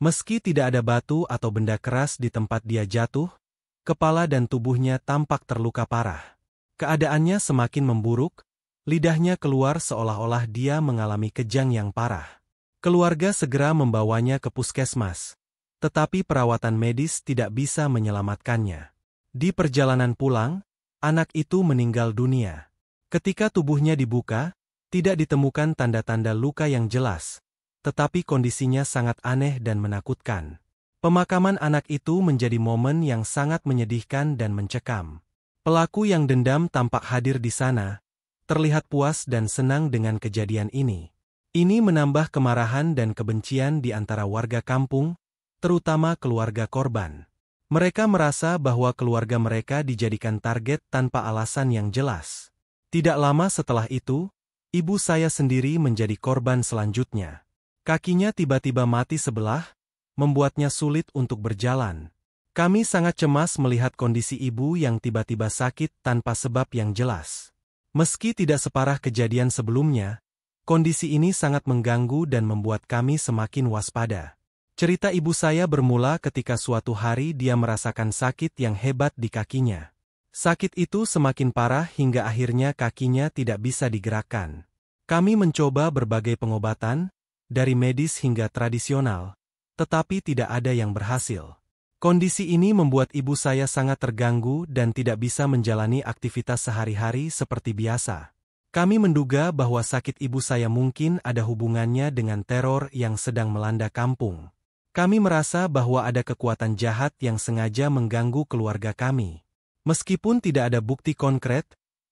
Meski tidak ada batu atau benda keras di tempat dia jatuh, kepala dan tubuhnya tampak terluka parah. Keadaannya semakin memburuk, lidahnya keluar seolah-olah dia mengalami kejang yang parah. Keluarga segera membawanya ke puskesmas, tetapi perawatan medis tidak bisa menyelamatkannya. Di perjalanan pulang, anak itu meninggal dunia. Ketika tubuhnya dibuka, tidak ditemukan tanda-tanda luka yang jelas, tetapi kondisinya sangat aneh dan menakutkan. Pemakaman anak itu menjadi momen yang sangat menyedihkan dan mencekam. Pelaku yang dendam tampak hadir di sana, terlihat puas dan senang dengan kejadian ini. Ini menambah kemarahan dan kebencian di antara warga kampung, terutama keluarga korban. Mereka merasa bahwa keluarga mereka dijadikan target tanpa alasan yang jelas. Tidak lama setelah itu, ibu saya sendiri menjadi korban selanjutnya. Kakinya tiba-tiba mati sebelah, membuatnya sulit untuk berjalan. Kami sangat cemas melihat kondisi ibu yang tiba-tiba sakit tanpa sebab yang jelas. Meski tidak separah kejadian sebelumnya, kondisi ini sangat mengganggu dan membuat kami semakin waspada. Cerita ibu saya bermula ketika suatu hari dia merasakan sakit yang hebat di kakinya. Sakit itu semakin parah hingga akhirnya kakinya tidak bisa digerakkan. Kami mencoba berbagai pengobatan, dari medis hingga tradisional, tetapi tidak ada yang berhasil. Kondisi ini membuat ibu saya sangat terganggu dan tidak bisa menjalani aktivitas sehari-hari seperti biasa. Kami menduga bahwa sakit ibu saya mungkin ada hubungannya dengan teror yang sedang melanda kampung. Kami merasa bahwa ada kekuatan jahat yang sengaja mengganggu keluarga kami. Meskipun tidak ada bukti konkret,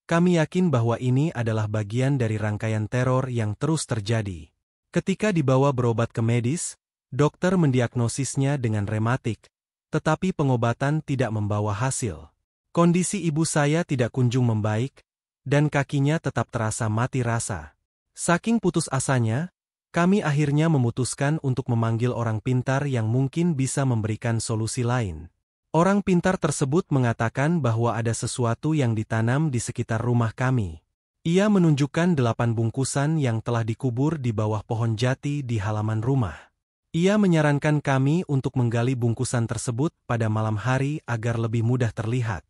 kami yakin bahwa ini adalah bagian dari rangkaian teror yang terus terjadi. Ketika dibawa berobat ke medis, dokter mendiagnosisnya dengan rematik, tetapi pengobatan tidak membawa hasil. Kondisi ibu saya tidak kunjung membaik, dan kakinya tetap terasa mati rasa. Saking putus asanya, kami akhirnya memutuskan untuk memanggil orang pintar yang mungkin bisa memberikan solusi lain. Orang pintar tersebut mengatakan bahwa ada sesuatu yang ditanam di sekitar rumah kami. Ia menunjukkan 8 bungkusan yang telah dikubur di bawah pohon jati di halaman rumah. Ia menyarankan kami untuk menggali bungkusan tersebut pada malam hari agar lebih mudah terlihat.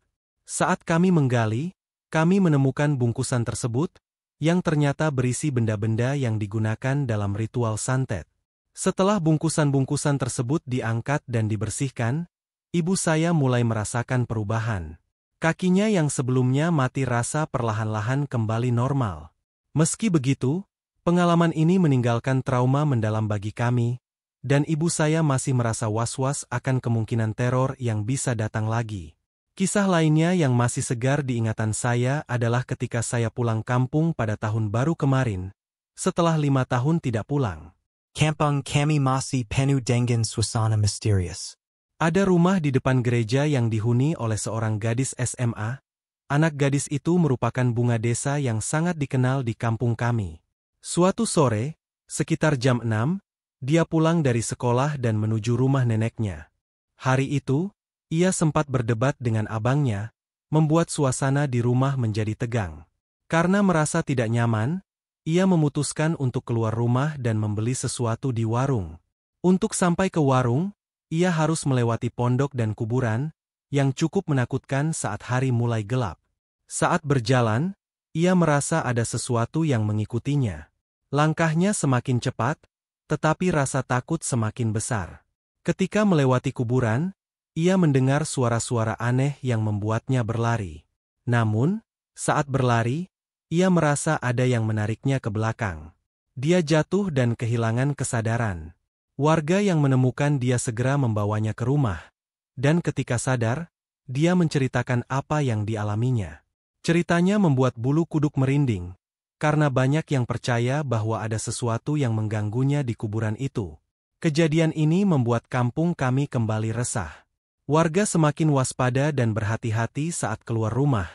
Saat kami menggali, kami menemukan bungkusan tersebut, yang ternyata berisi benda-benda yang digunakan dalam ritual santet. Setelah bungkusan-bungkusan tersebut diangkat dan dibersihkan, ibu saya mulai merasakan perubahan. Kakinya yang sebelumnya mati rasa perlahan-lahan kembali normal. Meski begitu, pengalaman ini meninggalkan trauma mendalam bagi kami, dan ibu saya masih merasa was-was akan kemungkinan teror yang bisa datang lagi. Kisah lainnya yang masih segar di ingatan saya adalah ketika saya pulang kampung pada tahun baru kemarin, setelah 5 tahun tidak pulang. Kampung kami masih penuh dengan suasana misterius. Ada rumah di depan gereja yang dihuni oleh seorang gadis SMA. Anak gadis itu merupakan bunga desa yang sangat dikenal di kampung kami. Suatu sore, sekitar jam 6, dia pulang dari sekolah dan menuju rumah neneknya. Hari itu, ia sempat berdebat dengan abangnya, membuat suasana di rumah menjadi tegang. Karena merasa tidak nyaman, ia memutuskan untuk keluar rumah dan membeli sesuatu di warung. Untuk sampai ke warung, ia harus melewati pondok dan kuburan, yang cukup menakutkan saat hari mulai gelap. Saat berjalan, ia merasa ada sesuatu yang mengikutinya. Langkahnya semakin cepat, tetapi rasa takut semakin besar. Ketika melewati kuburan, ia mendengar suara-suara aneh yang membuatnya berlari. Namun, saat berlari, ia merasa ada yang menariknya ke belakang. Dia jatuh dan kehilangan kesadaran. Warga yang menemukan dia segera membawanya ke rumah. Dan ketika sadar, dia menceritakan apa yang dialaminya. Ceritanya membuat bulu kuduk merinding, karena banyak yang percaya bahwa ada sesuatu yang mengganggunya di kuburan itu. Kejadian ini membuat kampung kami kembali resah. Warga semakin waspada dan berhati-hati saat keluar rumah,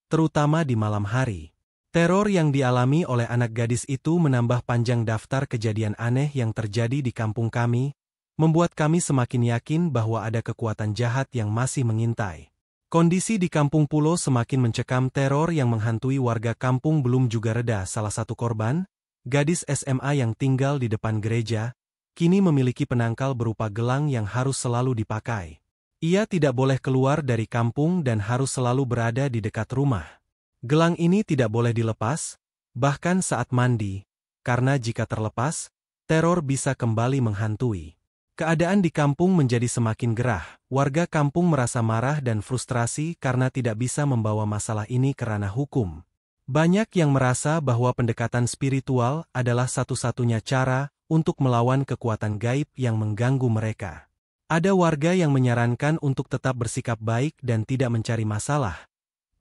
terutama di malam hari. Teror yang dialami oleh anak gadis itu menambah panjang daftar kejadian aneh yang terjadi di kampung kami, membuat kami semakin yakin bahwa ada kekuatan jahat yang masih mengintai. Kondisi di Kampung Pulo semakin mencekam. Teror yang menghantui warga kampung belum juga reda. Salah satu korban, gadis SMA yang tinggal di depan gereja, kini memiliki penangkal berupa gelang yang harus selalu dipakai. Ia tidak boleh keluar dari kampung dan harus selalu berada di dekat rumah. Gelang ini tidak boleh dilepas, bahkan saat mandi, karena jika terlepas, teror bisa kembali menghantui. Keadaan di kampung menjadi semakin gerah. Warga kampung merasa marah dan frustrasi karena tidak bisa membawa masalah ini ke ranah hukum. Banyak yang merasa bahwa pendekatan spiritual adalah satu-satunya cara untuk melawan kekuatan gaib yang mengganggu mereka. Ada warga yang menyarankan untuk tetap bersikap baik dan tidak mencari masalah,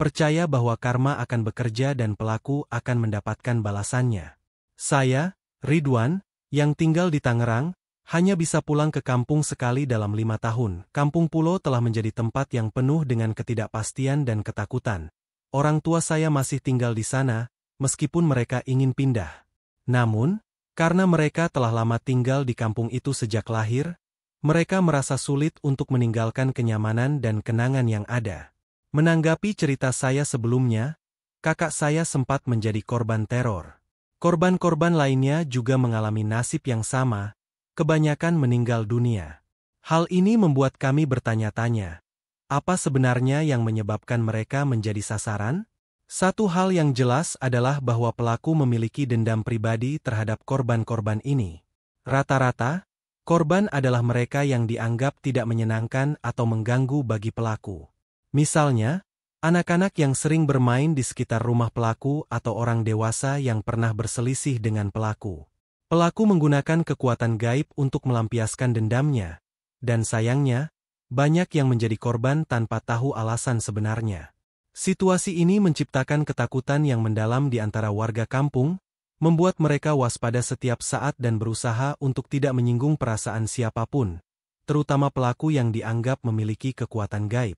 percaya bahwa karma akan bekerja dan pelaku akan mendapatkan balasannya. Saya, Ridwan, yang tinggal di Tangerang, hanya bisa pulang ke kampung sekali dalam 5 tahun. Kampung Pulo telah menjadi tempat yang penuh dengan ketidakpastian dan ketakutan. Orang tua saya masih tinggal di sana, meskipun mereka ingin pindah. Namun, karena mereka telah lama tinggal di kampung itu sejak lahir, mereka merasa sulit untuk meninggalkan kenyamanan dan kenangan yang ada. Menanggapi cerita saya sebelumnya, kakak saya sempat menjadi korban teror. Korban-korban lainnya juga mengalami nasib yang sama, kebanyakan meninggal dunia. Hal ini membuat kami bertanya-tanya, apa sebenarnya yang menyebabkan mereka menjadi sasaran? Satu hal yang jelas adalah bahwa pelaku memiliki dendam pribadi terhadap korban-korban ini. Rata-rata, korban adalah mereka yang dianggap tidak menyenangkan atau mengganggu bagi pelaku. Misalnya, anak-anak yang sering bermain di sekitar rumah pelaku atau orang dewasa yang pernah berselisih dengan pelaku. Pelaku menggunakan kekuatan gaib untuk melampiaskan dendamnya, dan sayangnya, banyak yang menjadi korban tanpa tahu alasan sebenarnya. Situasi ini menciptakan ketakutan yang mendalam di antara warga kampung, membuat mereka waspada setiap saat dan berusaha untuk tidak menyinggung perasaan siapapun, terutama pelaku yang dianggap memiliki kekuatan gaib.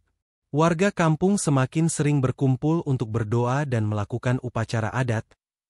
Warga kampung semakin sering berkumpul untuk berdoa dan melakukan upacara adat,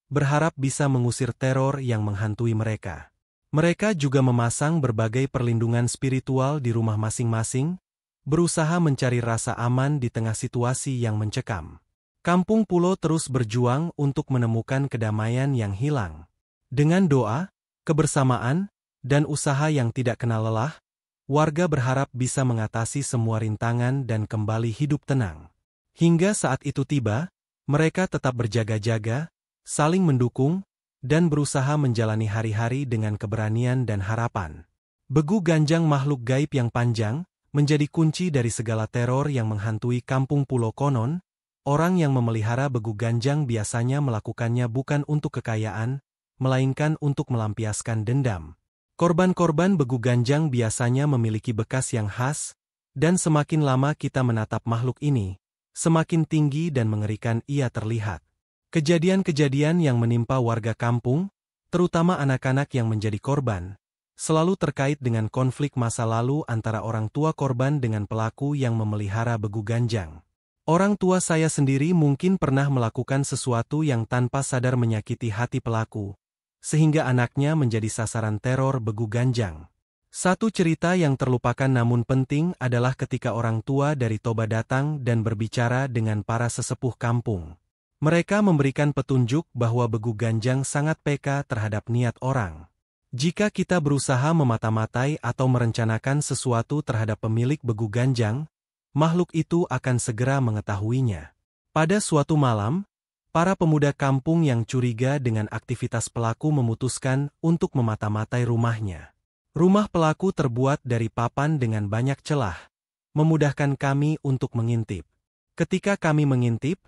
berharap bisa mengusir teror yang menghantui mereka. Mereka juga memasang berbagai perlindungan spiritual di rumah masing-masing, berusaha mencari rasa aman di tengah situasi yang mencekam. Kampung Pulo terus berjuang untuk menemukan kedamaian yang hilang. Dengan doa, kebersamaan, dan usaha yang tidak kenal lelah, warga berharap bisa mengatasi semua rintangan dan kembali hidup tenang. Hingga saat itu tiba, mereka tetap berjaga-jaga, saling mendukung, dan berusaha menjalani hari-hari dengan keberanian dan harapan. Begu ganjang makhluk gaib yang panjang, menjadi kunci dari segala teror yang menghantui Kampung Pulo. Konon, orang yang memelihara begu ganjang biasanya melakukannya bukan untuk kekayaan, melainkan untuk melampiaskan dendam. Korban-korban begu ganjang biasanya memiliki bekas yang khas, dan semakin lama kita menatap makhluk ini, semakin tinggi dan mengerikan ia terlihat. Kejadian-kejadian yang menimpa warga kampung, terutama anak-anak yang menjadi korban, selalu terkait dengan konflik masa lalu antara orang tua korban dengan pelaku yang memelihara begu ganjang. Orang tua saya sendiri mungkin pernah melakukan sesuatu yang tanpa sadar menyakiti hati pelaku, sehingga anaknya menjadi sasaran teror begu ganjang. Satu cerita yang terlupakan namun penting adalah ketika orang tua dari Toba datang dan berbicara dengan para sesepuh kampung. Mereka memberikan petunjuk bahwa begu ganjang sangat peka terhadap niat orang. Jika kita berusaha memata-matai atau merencanakan sesuatu terhadap pemilik begu ganjang, makhluk itu akan segera mengetahuinya. Pada suatu malam, para pemuda kampung yang curiga dengan aktivitas pelaku memutuskan untuk memata-matai rumahnya. Rumah pelaku terbuat dari papan dengan banyak celah, memudahkan kami untuk mengintip. Ketika kami mengintip,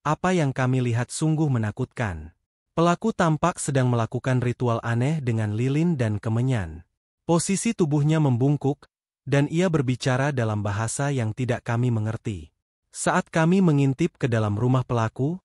apa yang kami lihat sungguh menakutkan. Pelaku tampak sedang melakukan ritual aneh dengan lilin dan kemenyan. Posisi tubuhnya membungkuk, dan ia berbicara dalam bahasa yang tidak kami mengerti. Saat kami mengintip ke dalam rumah pelaku,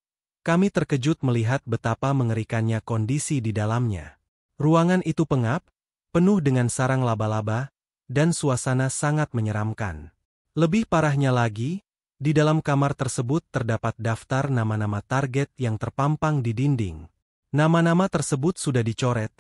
kami terkejut melihat betapa mengerikannya kondisi di dalamnya. Ruangan itu pengap, penuh dengan sarang laba-laba, dan suasana sangat menyeramkan. Lebih parahnya lagi, di dalam kamar tersebut terdapat daftar nama-nama target yang terpampang di dinding. Nama-nama tersebut sudah dicoret,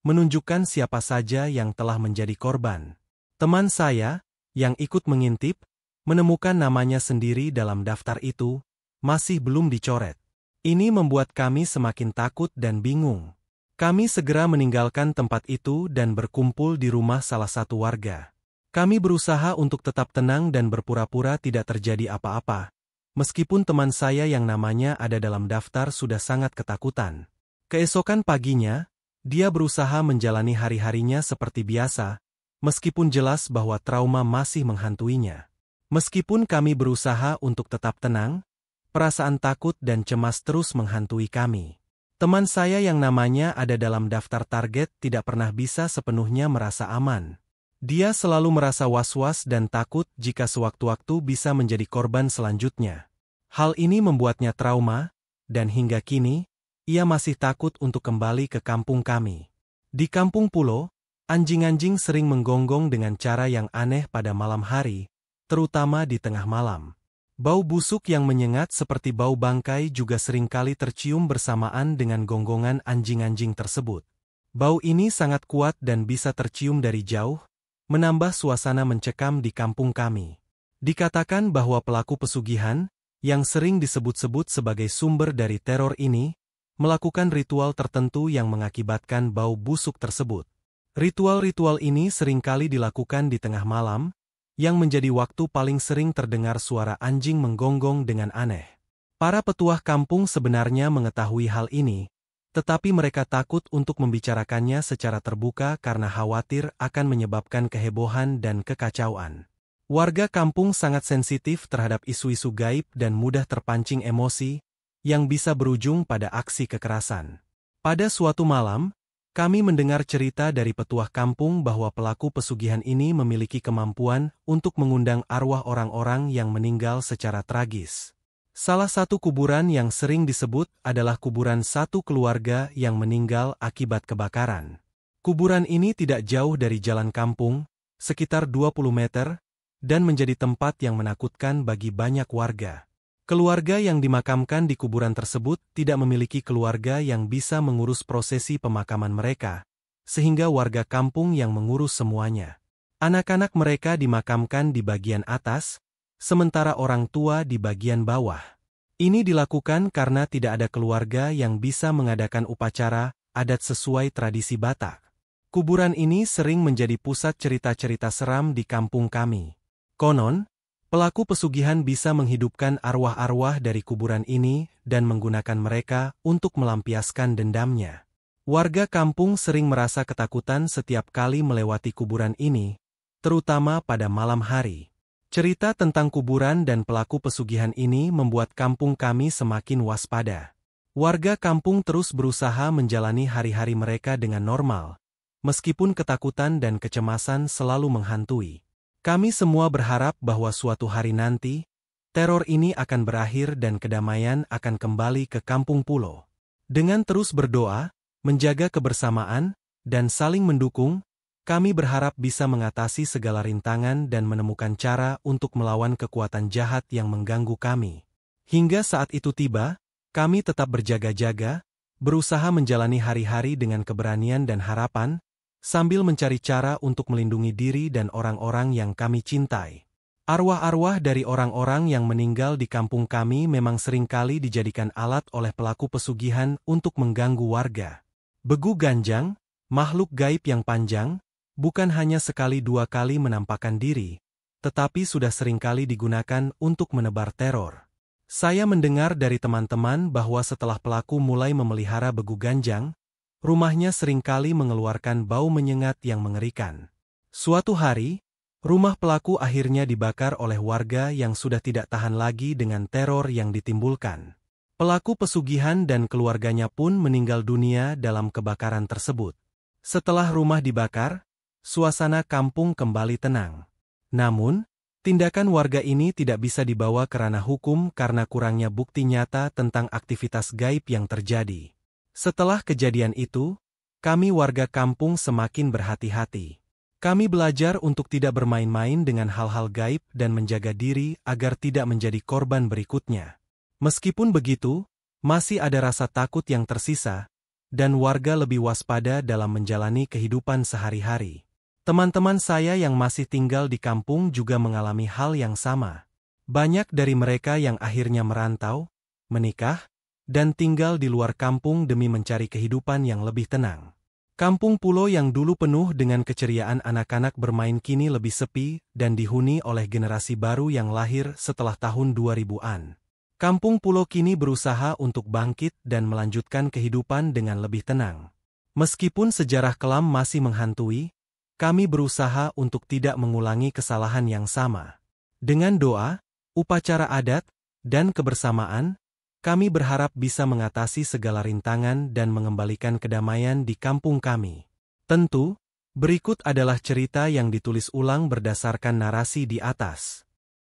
menunjukkan siapa saja yang telah menjadi korban. Teman saya, yang ikut mengintip, menemukan namanya sendiri dalam daftar itu, masih belum dicoret. Ini membuat kami semakin takut dan bingung. Kami segera meninggalkan tempat itu dan berkumpul di rumah salah satu warga. Kami berusaha untuk tetap tenang dan berpura-pura tidak terjadi apa-apa, meskipun teman saya yang namanya ada dalam daftar sudah sangat ketakutan. Keesokan paginya, dia berusaha menjalani hari-harinya seperti biasa, meskipun jelas bahwa trauma masih menghantuinya. Meskipun kami berusaha untuk tetap tenang, perasaan takut dan cemas terus menghantui kami. Teman saya yang namanya ada dalam daftar target tidak pernah bisa sepenuhnya merasa aman. Dia selalu merasa was-was dan takut jika sewaktu-waktu bisa menjadi korban selanjutnya. Hal ini membuatnya trauma, dan hingga kini, ia masih takut untuk kembali ke kampung kami. Di kampung Pulo, anjing-anjing sering menggonggong dengan cara yang aneh pada malam hari, terutama di tengah malam. Bau busuk yang menyengat seperti bau bangkai juga seringkali tercium bersamaan dengan gonggongan anjing-anjing tersebut. Bau ini sangat kuat dan bisa tercium dari jauh, menambah suasana mencekam di kampung kami. Dikatakan bahwa pelaku pesugihan, yang sering disebut-sebut sebagai sumber dari teror ini, melakukan ritual tertentu yang mengakibatkan bau busuk tersebut. Ritual-ritual ini seringkali dilakukan di tengah malam, yang menjadi waktu paling sering terdengar suara anjing menggonggong dengan aneh. Para petuah kampung sebenarnya mengetahui hal ini, tetapi mereka takut untuk membicarakannya secara terbuka karena khawatir akan menyebabkan kehebohan dan kekacauan. Warga kampung sangat sensitif terhadap isu-isu gaib dan mudah terpancing emosi, yang bisa berujung pada aksi kekerasan. Pada suatu malam, kami mendengar cerita dari petuah kampung bahwa pelaku pesugihan ini memiliki kemampuan untuk mengundang arwah orang-orang yang meninggal secara tragis. Salah satu kuburan yang sering disebut adalah kuburan satu keluarga yang meninggal akibat kebakaran. Kuburan ini tidak jauh dari jalan kampung, sekitar 20 meter, dan menjadi tempat yang menakutkan bagi banyak warga. Keluarga yang dimakamkan di kuburan tersebut tidak memiliki keluarga yang bisa mengurus prosesi pemakaman mereka, sehingga warga kampung yang mengurus semuanya. Anak-anak mereka dimakamkan di bagian atas, sementara orang tua di bagian bawah. Ini dilakukan karena tidak ada keluarga yang bisa mengadakan upacara adat sesuai tradisi Batak. Kuburan ini sering menjadi pusat cerita-cerita seram di kampung kami. Konon, pelaku pesugihan bisa menghidupkan arwah-arwah dari kuburan ini dan menggunakan mereka untuk melampiaskan dendamnya. Warga kampung sering merasa ketakutan setiap kali melewati kuburan ini, terutama pada malam hari. Cerita tentang kuburan dan pelaku pesugihan ini membuat kampung kami semakin waspada. Warga kampung terus berusaha menjalani hari-hari mereka dengan normal, meskipun ketakutan dan kecemasan selalu menghantui. Kami semua berharap bahwa suatu hari nanti, teror ini akan berakhir dan kedamaian akan kembali ke Kampung Pulo. Dengan terus berdoa, menjaga kebersamaan, dan saling mendukung, kami berharap bisa mengatasi segala rintangan dan menemukan cara untuk melawan kekuatan jahat yang mengganggu kami. Hingga saat itu tiba, kami tetap berjaga-jaga, berusaha menjalani hari-hari dengan keberanian dan harapan, sambil mencari cara untuk melindungi diri dan orang-orang yang kami cintai. Arwah-arwah dari orang-orang yang meninggal di kampung kami memang seringkali dijadikan alat oleh pelaku pesugihan untuk mengganggu warga. Begu ganjang, makhluk gaib yang panjang, bukan hanya sekali dua kali menampakkan diri, tetapi sudah seringkali digunakan untuk menebar teror. Saya mendengar dari teman-teman bahwa setelah pelaku mulai memelihara begu ganjang, rumahnya seringkali mengeluarkan bau menyengat yang mengerikan. Suatu hari, rumah pelaku akhirnya dibakar oleh warga yang sudah tidak tahan lagi dengan teror yang ditimbulkan. Pelaku pesugihan dan keluarganya pun meninggal dunia dalam kebakaran tersebut. Setelah rumah dibakar, suasana kampung kembali tenang. Namun, tindakan warga ini tidak bisa dibawa ke ranah hukum karena kurangnya bukti nyata tentang aktivitas gaib yang terjadi. Setelah kejadian itu, kami warga kampung semakin berhati-hati. Kami belajar untuk tidak bermain-main dengan hal-hal gaib dan menjaga diri agar tidak menjadi korban berikutnya. Meskipun begitu, masih ada rasa takut yang tersisa, dan warga lebih waspada dalam menjalani kehidupan sehari-hari. Teman-teman saya yang masih tinggal di kampung juga mengalami hal yang sama. Banyak dari mereka yang akhirnya merantau, menikah, dan tinggal di luar kampung demi mencari kehidupan yang lebih tenang. Kampung Pulo yang dulu penuh dengan keceriaan anak-anak bermain kini lebih sepi dan dihuni oleh generasi baru yang lahir setelah tahun 2000-an. Kampung Pulo kini berusaha untuk bangkit dan melanjutkan kehidupan dengan lebih tenang. Meskipun sejarah kelam masih menghantui, kami berusaha untuk tidak mengulangi kesalahan yang sama. Dengan doa, upacara adat, dan kebersamaan, kami berharap bisa mengatasi segala rintangan dan mengembalikan kedamaian di kampung kami. Tentu, berikut adalah cerita yang ditulis ulang berdasarkan narasi di atas.